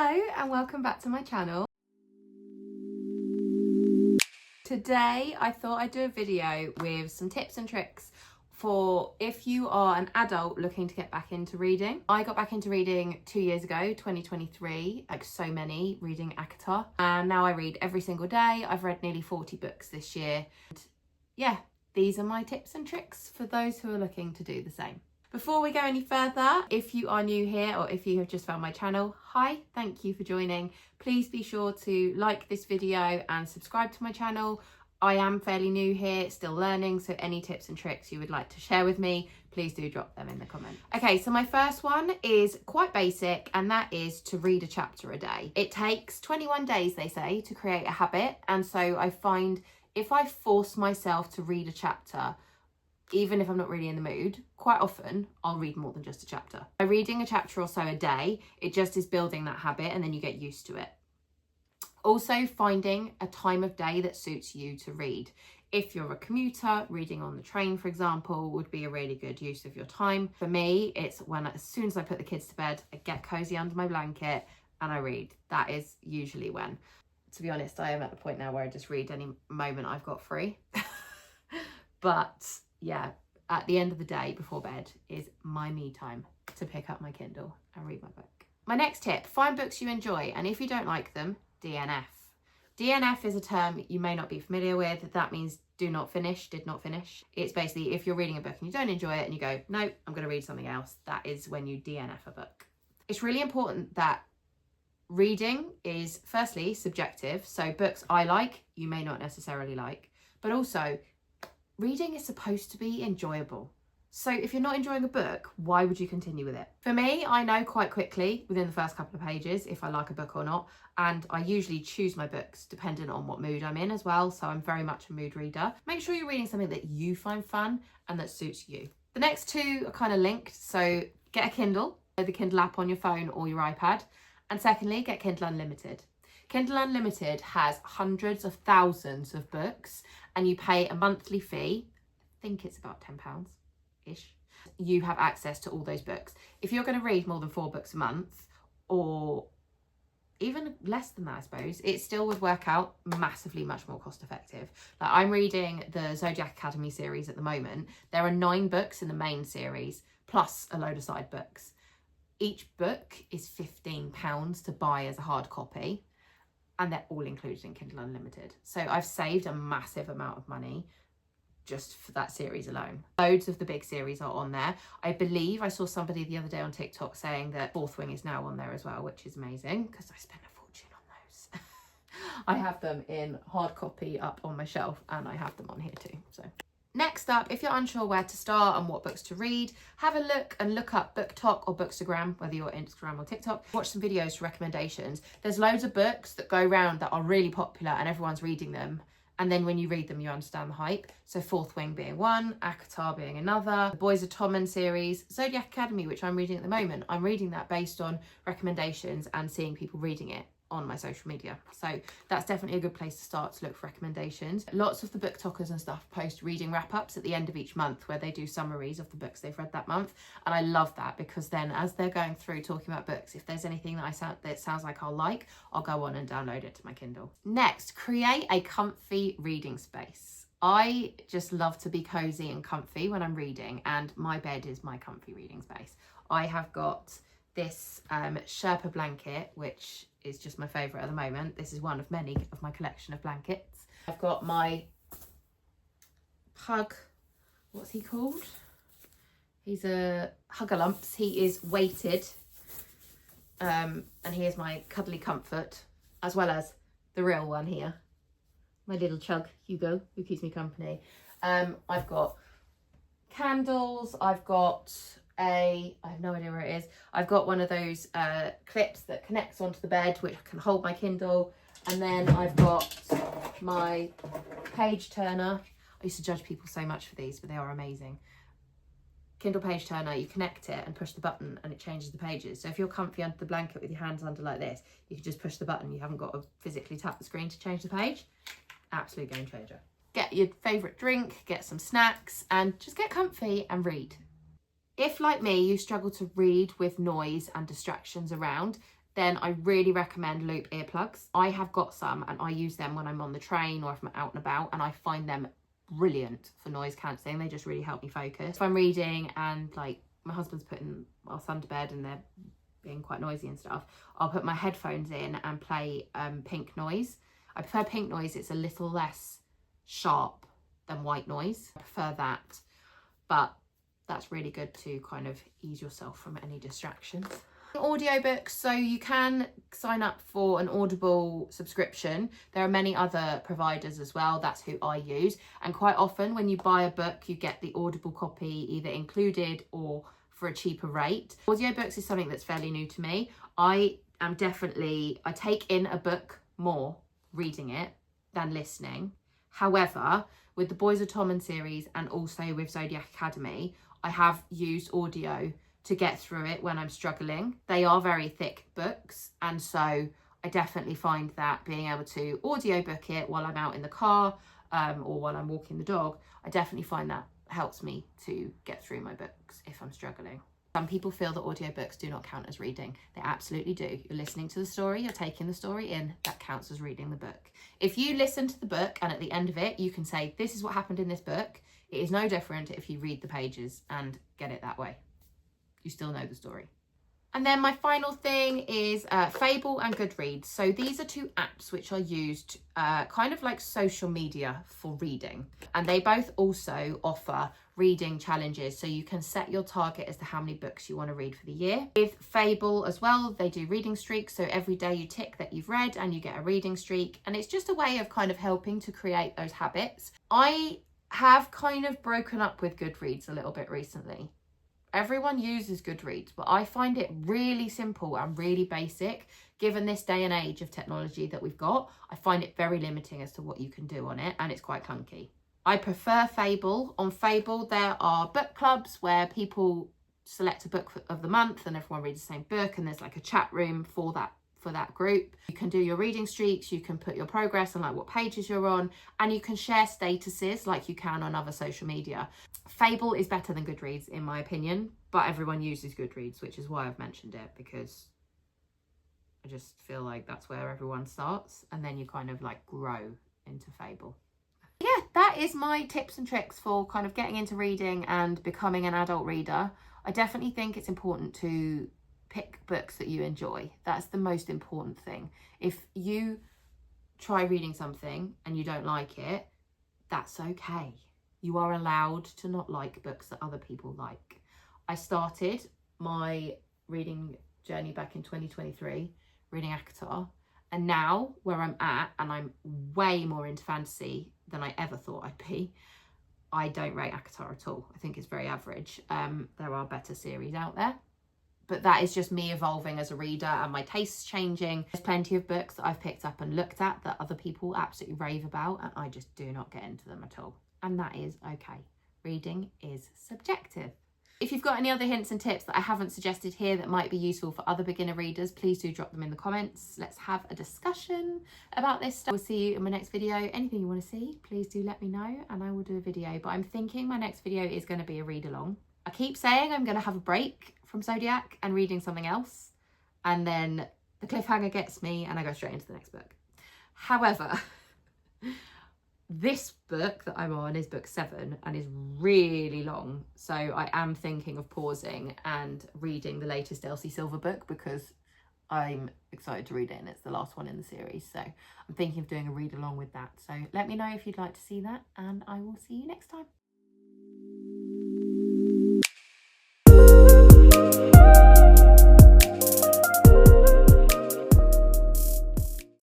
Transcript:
Hello and welcome back to my channel. Today I thought I'd do a video with some tips and tricks for if you are an adult looking to get back into reading. I got back into reading 2 years ago, 2023, like so many, reading ACOTAR, and now I read every single day. I've read nearly 40 books this year. And yeah, these are my tips and tricks for those who are looking to do the same. Before we go any further, if you are new here or if you have just found my channel, hi, thank you for joining. Please be sure to like this video and subscribe to my channel. I am fairly new here, still learning, so any tips and tricks you would like to share with me, please do drop them in the comments. Okay, so my first one is quite basic, and that is to read a chapter a day. It takes 21 days, they say, to create a habit, and so I find if I force myself to read a chapter, even if I'm not really in the mood, quite often I'll read more than just a chapter. By reading a chapter or so a day, it just is building that habit and then you get used to it. Also, finding a time of day that suits you to read. If you're a commuter, reading on the train, for example, would be a really good use of your time. For me, it's when as soon as I put the kids to bed, I get cozy under my blanket and I read. That is usually when. To be honest, I am at the point now where I just read any moment I've got free. But yeah, at the end of the day before bed is my me time to pick up my Kindle and read my book. My next tip, find books you enjoy, and if you don't like them, DNF. DNF is a term you may not be familiar with. That means do not finish, did not finish. It's basically if you're reading a book and you don't enjoy it and you go, no, I'm going to read something else, that is when you DNF a book. It's really important that reading is firstly subjective, so books I like, you may not necessarily like, but also reading is supposed to be enjoyable. So if you're not enjoying a book, why would you continue with it? For me, I know quite quickly within the first couple of pages if I like a book or not, and I usually choose my books dependent on what mood I'm in as well, so I'm very much a mood reader. Make sure you're reading something that you find fun and that suits you. The next two are kind of linked, so get a Kindle, the Kindle app on your phone or your iPad, and secondly, get Kindle Unlimited. Kindle Unlimited has hundreds of thousands of books and you pay a monthly fee. I think it's about £10-ish. You have access to all those books. If you're going to read more than 4 books a month, or even less than that, I suppose, it still would work out massively much more cost effective. Like I'm reading the Zodiac Academy series at the moment. There are 9 books in the main series, plus a load of side books. Each book is £15 to buy as a hard copy, and they're all included in Kindle Unlimited. So I've saved a massive amount of money just for that series alone. Loads of the big series are on there. I believe I saw somebody the other day on TikTok saying that Fourth Wing is now on there as well, which is amazing because I spent a fortune on those. I have them in hard copy up on my shelf and I have them on here too. So next up, if you're unsure where to start and what books to read, have a look and look up BookTok or Bookstagram, whether you're Instagram or TikTok. Watch some videos for recommendations. There's loads of books that go around that are really popular and everyone's reading them. And then when you read them, you understand the hype. So Fourth Wing being one, ACOTAR being another, the Boys of Tommen series, Zodiac Academy, which I'm reading at the moment. I'm reading that based on recommendations and seeing people reading it on my social media. So that's definitely a good place to start to look for recommendations. Lots of the BookTokers and stuff post reading wrap-ups at the end of each month where they do summaries of the books they've read that month. And I love that because then as they're going through talking about books, if there's anything that sounds like I'll like, I'll go on and download it to my Kindle. Next, create a comfy reading space. I just love to be cozy and comfy when I'm reading, and my bed is my comfy reading space. I have got this Sherpa blanket, which is just my favourite at the moment. This is one of many of my collection of blankets. I've got my pug, what's he called? He's a Huggalumps. He is weighted, and he is my cuddly comfort, as well as the real one here, my little chug, Hugo, who keeps me company. I've got candles, I've got I have no idea where it is. I've got one of those clips that connects onto the bed, which can hold my Kindle. And then I've got my page turner. I used to judge people so much for these, but they are amazing. Kindle page turner, you connect it and push the button and it changes the pages. So if you're comfy under the blanket with your hands under like this, you can just push the button. You haven't got to physically tap the screen to change the page. Absolute game changer. Get your favourite drink, get some snacks, and just get comfy and read. If, like me, you struggle to read with noise and distractions around, then I really recommend Loop earplugs. I have got some and I use them when I'm on the train or if I'm out and about, and I find them brilliant for noise cancelling. They just really help me focus. If I'm reading and like my husband's putting our son to bed and they're being quite noisy and stuff, I'll put my headphones in and play pink noise. I prefer pink noise. It's a little less sharp than white noise. I prefer that, but that's really good to kind of ease yourself from any distractions. Audiobooks, so you can sign up for an Audible subscription. There are many other providers as well. That's who I use, and quite often when you buy a book you get the Audible copy either included or for a cheaper rate. Audiobooks is something that's fairly new to me. I take in a book more reading it than listening. However, with the Boys of Tommen series and also with Zodiac Academy, I have used audio to get through it when I'm struggling. They are very thick books, and so I definitely find that being able to audiobook it while I'm out in the car or while I'm walking the dog, I definitely find that helps me to get through my books if I'm struggling. Some people feel that audiobooks do not count as reading. They absolutely do. You're listening to the story, you're taking the story in, that counts as reading the book. If you listen to the book and at the end of it you can say, this is what happened in this book, it is no different if you read the pages and get it that way. You still know the story. And then my final thing is Fable and Goodreads. So these are two apps which are used kind of like social media for reading. And they both also offer reading challenges. So you can set your target as to how many books you want to read for the year. With Fable as well, they do reading streaks. So every day you tick that you've read and you get a reading streak. And it's just a way of kind of helping to create those habits. I have kind of broken up with Goodreads a little bit recently. Everyone uses Goodreads, but I find it really simple and really basic. Given this day and age of technology that we've got, I find it very limiting as to what you can do on it, and it's quite clunky. I prefer Fable. On Fable, there are book clubs where people select a book of the month and everyone reads the same book, and there's like a chat room for that group. You can do your reading streaks, you can put your progress and like what pages you're on, and you can share statuses like you can on other social media. Fable is better than Goodreads in my opinion, but everyone uses Goodreads, which is why I've mentioned it, because I just feel like that's where everyone starts and then you kind of like grow into Fable. Yeah, that is my tips and tricks for kind of getting into reading and becoming an adult reader. I definitely think it's important to pick books that you enjoy. That's the most important thing. If you try reading something and you don't like it, that's okay. You are allowed to not like books that other people like. I started my reading journey back in 2023, reading ACOTAR, and now where I'm at, and I'm way more into fantasy than I ever thought I'd be, I don't rate ACOTAR at all. I think it's very average. There are better series out there. But that is just me evolving as a reader and my tastes changing. There's plenty of books that I've picked up and looked at that other people absolutely rave about, and I just do not get into them at all. And that is okay. Reading is subjective. If you've got any other hints and tips that I haven't suggested here that might be useful for other beginner readers, please do drop them in the comments. Let's have a discussion about this stuff. We'll see you in my next video. Anything you want to see, please do let me know and I will do a video. But I'm thinking my next video is going to be a read along. I keep saying I'm going to have a break from Zodiac and reading something else, and then the cliffhanger gets me and I go straight into the next book. However, this book that I'm on is book 7 and is really long, so I am thinking of pausing and reading the latest Elsie Silver book because I'm excited to read it and it's the last one in the series, so I'm thinking of doing a read along with that. So let me know if you'd like to see that and I will see you next time.